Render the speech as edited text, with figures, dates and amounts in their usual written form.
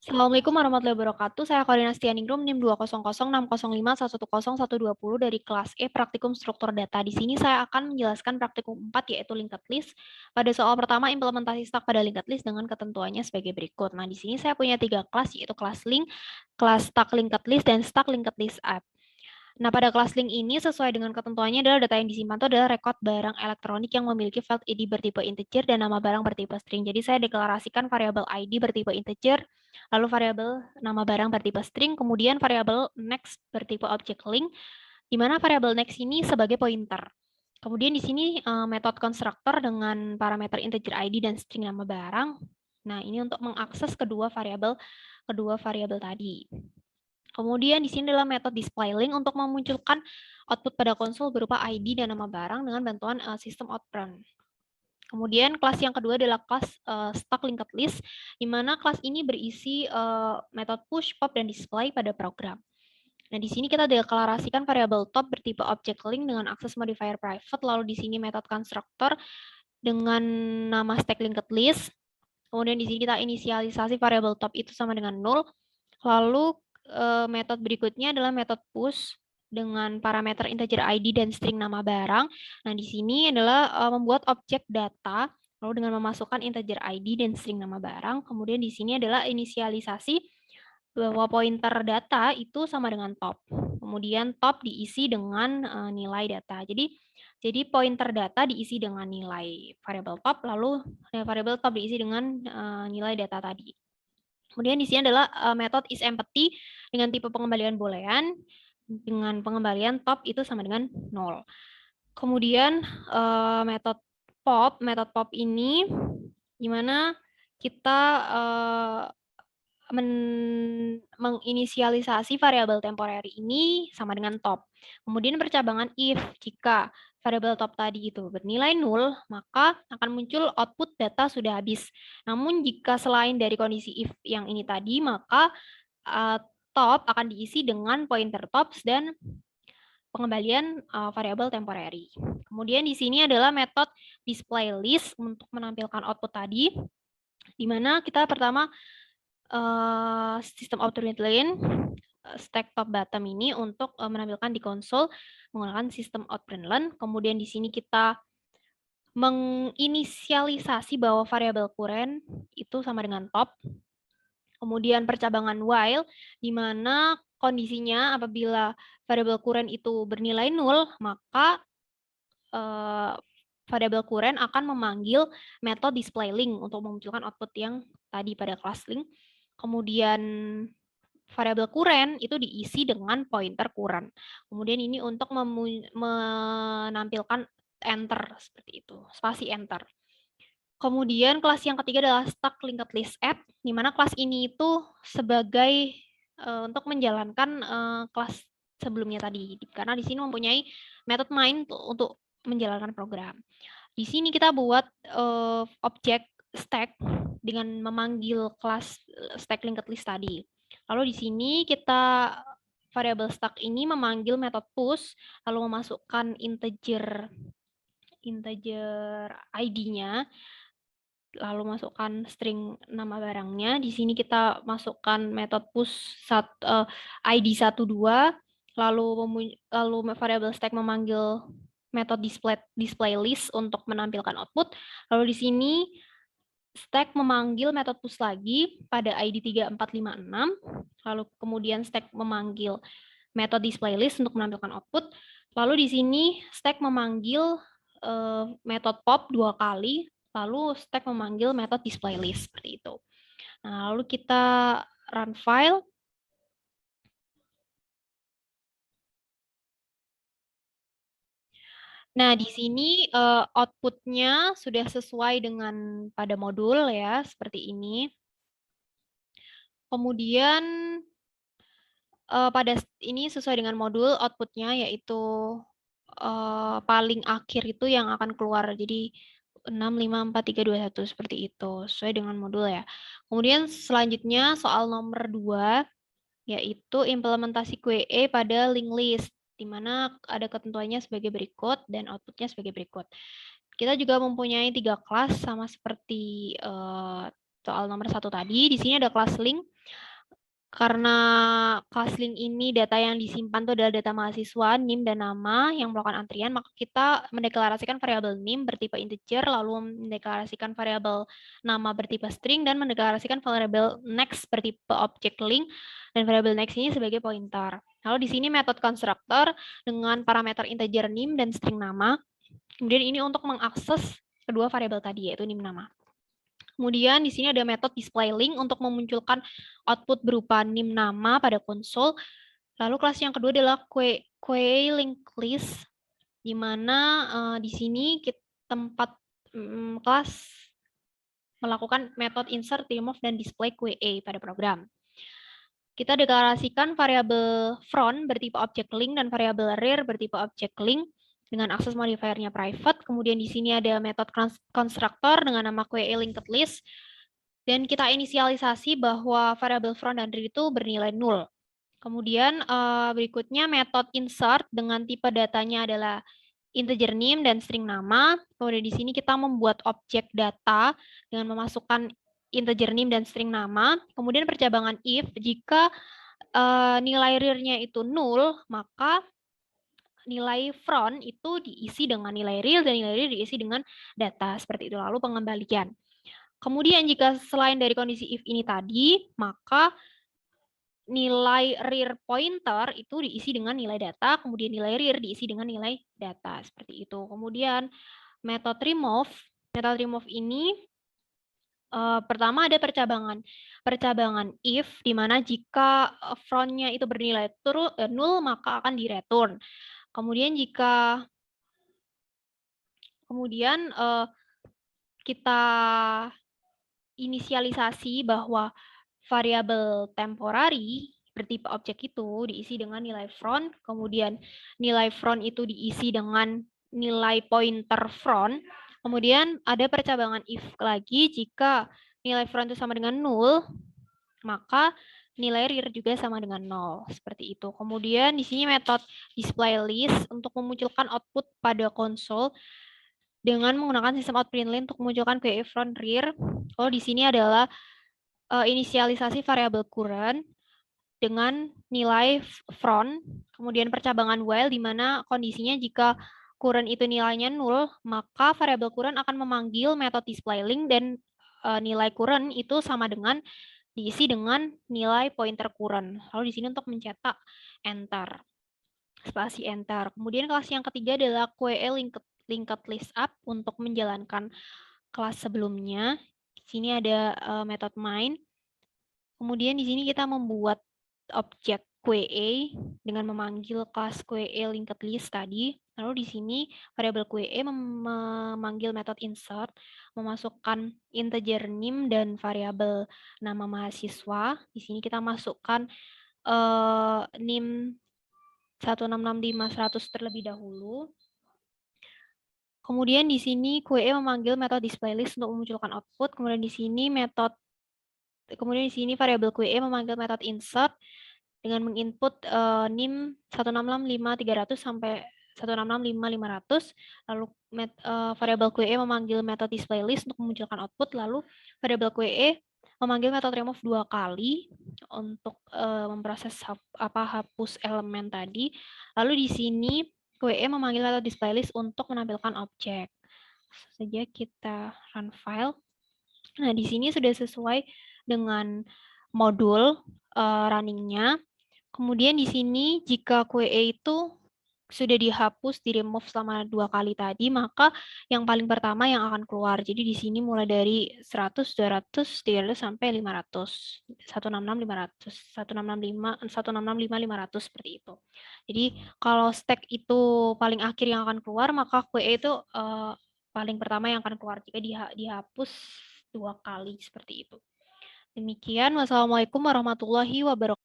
Assalamualaikum warahmatullahi wabarakatuh. Saya Corina Stianingrum NIM 2006051101220 dari kelas E Praktikum Struktur Data. Di sini saya akan menjelaskan praktikum 4 yaitu linked list. Pada soal pertama implementasi stack pada linked list dengan ketentuannya sebagai berikut. Nah, di sini saya punya 3 kelas yaitu kelas link, kelas stack linked list dan stack linked list app. Nah, pada kelas link ini sesuai dengan ketentuannya adalah data yang disimpan itu adalah rekod barang elektronik yang memiliki file ID bertipe integer dan nama barang bertipe string. Jadi saya deklarasikan variabel ID bertipe integer, lalu variabel nama barang bertipe string, kemudian variabel next bertipe object link, di mana variabel next ini sebagai pointer. Kemudian di sini metode constructor dengan parameter integer ID dan string nama barang. Nah, ini untuk mengakses kedua variabel tadi. Kemudian di sini adalah metode display link untuk memunculkan output pada konsol berupa ID dan nama barang dengan bantuan sistem outbound. Kemudian kelas yang kedua adalah kelas stack linked list, di mana kelas ini berisi metode push, pop, dan display pada program. Nah, di sini kita deklarasikan variabel top bertipe object link dengan akses modifier private, lalu di sini metode constructor dengan nama stack linked list. Kemudian di sini kita inisialisasi variabel top itu sama dengan 0. Lalu metode berikutnya adalah metode push dengan parameter integer ID dan string nama barang. Nah, di sini adalah membuat objek data lalu dengan memasukkan integer ID dan string nama barang. Kemudian di sini adalah inisialisasi bahwa pointer data itu sama dengan top. Kemudian top diisi dengan nilai data. Jadi pointer data diisi dengan nilai variabel top, lalu variabel top diisi dengan nilai data tadi. Kemudian di sini adalah metode isEmpty dengan tipe pengembalian boolean dengan pengembalian top itu sama dengan 0. Kemudian metode pop ini di mana kita menginisialisasi variabel temporary ini sama dengan top. Kemudian percabangan if jika variabel top tadi itu bernilai 0, maka akan muncul output data sudah habis. Namun jika selain dari kondisi if yang ini tadi, maka top akan diisi dengan pointer tops dan pengembalian variabel temporary. Kemudian di sini adalah metode display list untuk menampilkan output tadi, di mana kita pertama sistem output line stack top bottom ini untuk menampilkan di konsol menggunakan sistem output line. Kemudian di sini kita menginisialisasi bahwa variabel current itu sama dengan top. Kemudian percabangan while, di mana kondisinya apabila variabel current itu bernilai 0, maka variabel current akan memanggil metode display link untuk memunculkan output yang tadi pada kelas link. Kemudian variabel current itu diisi dengan pointer current. Kemudian ini untuk menampilkan enter seperti itu, spasi enter. Kemudian kelas yang ketiga adalah stack linked list app, di mana kelas ini itu sebagai untuk menjalankan kelas sebelumnya tadi, karena di sini mempunyai metode main untuk menjalankan program. Di sini kita buat objek stack dengan memanggil kelas stack linked list tadi. Lalu di sini kita variabel stack ini memanggil metode push, lalu memasukkan integer ID-nya, lalu masukkan string nama barangnya. Di sini kita masukkan metode push ID 12, lalu variabel stack memanggil metode display list untuk menampilkan output. Lalu di sini stack memanggil metode push lagi pada ID 3456, lalu kemudian stack memanggil metode display list untuk menampilkan output. Lalu di sini stack memanggil metode pop 2 kali, lalu stack memanggil metode display list seperti itu. Nah, lalu kita run file. Nah, di sini output-nya sudah sesuai dengan pada modul ya, seperti ini. Kemudian pada ini sesuai dengan modul output-nya yaitu paling akhir itu yang akan keluar. Jadi 6, 5, 4, 3, 2, 1 seperti itu, sesuai dengan modul ya. Kemudian selanjutnya soal nomor 2 yaitu implementasi QE pada link list, di mana ada ketentuannya sebagai berikut dan outputnya sebagai berikut. Kita juga mempunyai 3 kelas sama seperti soal nomor 1 tadi. Di sini ada class link. Karena class link ini data yang disimpan itu adalah data mahasiswa, NIM, dan nama yang melakukan antrian, maka kita mendeklarasikan variabel NIM bertipe integer, lalu mendeklarasikan variabel nama bertipe string, dan mendeklarasikan variabel next bertipe object link, dan variabel next ini sebagai pointer. Lalu di sini metode constructor dengan parameter integer NIM dan string nama. Kemudian ini untuk mengakses kedua variabel tadi, yaitu NIM nama. Kemudian di sini ada metode display link untuk memunculkan output berupa NIM nama pada konsol. Lalu kelas yang kedua adalah QA link list, di mana di sini tempat kelas melakukan metode insert, remove, dan display QA pada program. Kita deklarasikan variabel front bertipe object link dan variabel rear bertipe object link dengan akses modifiernya private. Kemudian di sini ada metode constructor dengan nama QA linked list. Dan kita inisialisasi bahwa variabel front dan rear itu bernilai 0. Kemudian berikutnya metode insert dengan tipe datanya adalah integer name dan string nama. Kemudian di sini kita membuat objek data dengan memasukkan integer name dan string nama. Kemudian percabangan if, jika nilai rear-nya itu 0, maka nilai front itu diisi dengan nilai real dan nilai rear diisi dengan data. Seperti itu. Lalu pengembalian. Kemudian jika selain dari kondisi if ini tadi, maka nilai rear pointer itu diisi dengan nilai data, kemudian nilai rear diisi dengan nilai data. Seperti itu. Kemudian metode remove. Metode remove ini pertama ada percabangan if, di mana jika front-nya itu bernilai 0, maka akan di-return. Kemudian jika kita inisialisasi bahwa variabel temporary bertipe objek itu diisi dengan nilai front, kemudian nilai front itu diisi dengan nilai pointer front, kemudian ada percabangan if lagi, jika nilai front itu sama dengan 0, maka nilai rear juga sama dengan 0. Seperti itu. Kemudian di sini metode display list untuk memunculkan output pada konsol dengan menggunakan sistem outPrintln untuk memunculkan QA front rear. Kalau di sini adalah inisialisasi variabel current dengan nilai front, kemudian percabangan while, di mana kondisinya jika current itu nilainya 0, maka variabel current akan memanggil metode display link dan nilai current itu sama dengan diisi dengan nilai pointer current. Lalu di sini untuk mencetak enter, spasi enter. Kemudian kelas yang ketiga adalah QA linked list up untuk menjalankan kelas sebelumnya. Di sini ada metode main. Kemudian di sini kita membuat objek QA dengan memanggil kelas QA linked list tadi. Lalu di sini variabel QA memanggil metode insert, memasukkan integer name dan variabel nama mahasiswa. Di sini kita masukkan name 1665100 terlebih dahulu. Kemudian di sini QA memanggil metode display list untuk memunculkan output. Kemudian di sini variabel QA memanggil metode insert dengan menginput NIM 1665300 sampai 1665500. Lalu variabel QA memanggil metode display list untuk memunculkan output. Lalu variabel QA memanggil metode remove 2 kali untuk memproses hapus elemen tadi. Lalu di sini QA memanggil metode display list untuk menampilkan objek. Saja kita run file. Nah, di sini sudah sesuai dengan modul runningnya. Kemudian di sini jika QA itu sudah dihapus, di remove selama 2 kali tadi, maka yang paling pertama yang akan keluar. Jadi di sini mulai dari 100, 200, 300 sampai 500. 166, 500, 165, 165, 500 seperti itu. Jadi kalau stack itu paling akhir yang akan keluar, maka QA itu paling pertama yang akan keluar jika dihapus 2 kali seperti itu. Demikian, wassalamualaikum warahmatullahi wabarakatuh.